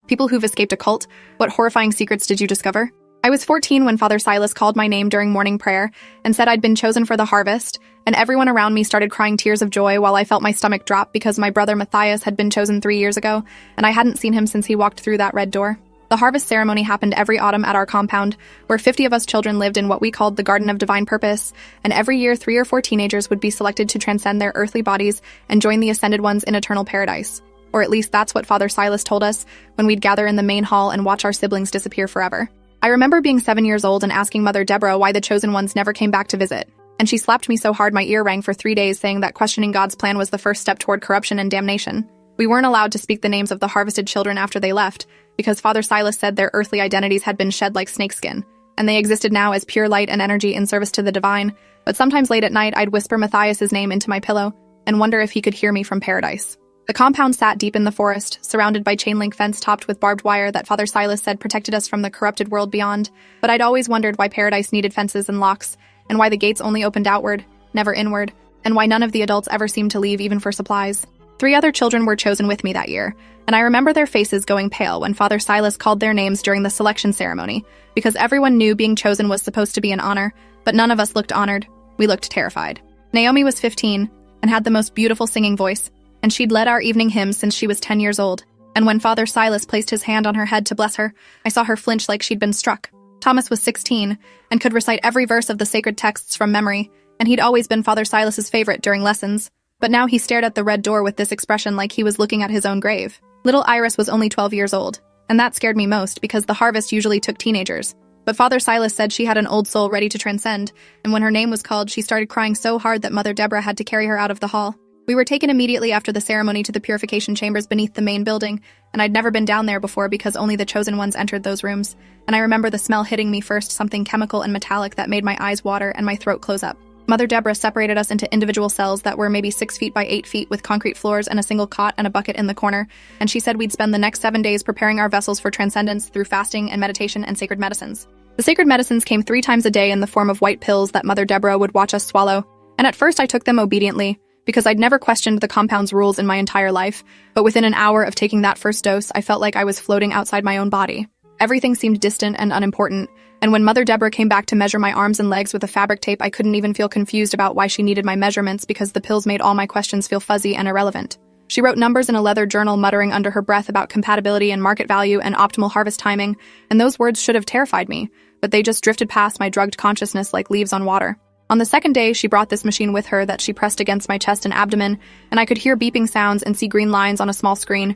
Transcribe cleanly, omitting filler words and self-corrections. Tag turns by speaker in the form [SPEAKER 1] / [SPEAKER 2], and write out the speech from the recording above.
[SPEAKER 1] People who've escaped a cult? What horrifying secrets did you discover? I was 14 when Father Silas called my name during morning prayer and said I'd been chosen for the harvest, and everyone around me started crying tears of joy while I felt my stomach drop because my brother Matthias had been chosen 3 years ago, and I hadn't seen him since he walked through that red door. The harvest ceremony happened every autumn at our compound, where 50 of us children lived in what we called the Garden of Divine Purpose, and every year 3 or 4 teenagers would be selected to transcend their earthly bodies and join the ascended ones in eternal paradise. Or at least that's what Father Silas told us when we'd gather in the main hall and watch our siblings disappear forever. I remember being 7 years old and asking Mother Deborah why the chosen ones never came back to visit, and she slapped me so hard my ear rang for 3 days, saying that questioning God's plan was the first step toward corruption and damnation. We weren't allowed to speak the names of the harvested children after they left, because Father Silas said their earthly identities had been shed like snakeskin, and they existed now as pure light and energy in service to the divine. But sometimes late at night I'd whisper Matthias's name into my pillow and wonder if he could hear me from paradise. The compound sat deep in the forest, surrounded by chain-link fence topped with barbed wire that Father Silas said protected us from the corrupted world beyond, but I'd always wondered why paradise needed fences and locks, and why the gates only opened outward, never inward, and why none of the adults ever seemed to leave even for supplies. 3 other children were chosen with me that year, and I remember their faces going pale when Father Silas called their names during the selection ceremony, because everyone knew being chosen was supposed to be an honor, but none of us looked honored. We looked terrified. Naomi was 15 and had the most beautiful singing voice, and she'd led our evening hymns since she was 10 years old, and when Father Silas placed his hand on her head to bless her, I saw her flinch like she'd been struck. Thomas was 16 and could recite every verse of the sacred texts from memory, and he'd always been Father Silas's favorite during lessons. But now he stared at the red door with this expression like he was looking at his own grave. Little Iris was only 12 years old, and that scared me most because the harvest usually took teenagers. But Father Silas said she had an old soul ready to transcend, and when her name was called, she started crying so hard that Mother Deborah had to carry her out of the hall. We were taken immediately after the ceremony to the purification chambers beneath the main building, and I'd never been down there before because only the chosen ones entered those rooms, and I remember the smell hitting me first, something chemical and metallic that made my eyes water and my throat close up. Mother Deborah separated us into individual cells that were maybe 6 feet by 8 feet with concrete floors and a single cot and a bucket in the corner, and she said we'd spend the next 7 days preparing our vessels for transcendence through fasting and meditation and sacred medicines. The sacred medicines came 3 times a day in the form of white pills that Mother Deborah would watch us swallow, and at first I took them obediently, because I'd never questioned the compound's rules in my entire life, but within an hour of taking that first dose, I felt like I was floating outside my own body. Everything seemed distant and unimportant, and when Mother Deborah came back to measure my arms and legs with a fabric tape, I couldn't even feel confused about why she needed my measurements because the pills made all my questions feel fuzzy and irrelevant. She wrote numbers in a leather journal, muttering under her breath about compatibility and market value and optimal harvest timing, and those words should have terrified me, but they just drifted past my drugged consciousness like leaves on water. On the second day, she brought this machine with her that she pressed against my chest and abdomen, and I could hear beeping sounds and see green lines on a small screen,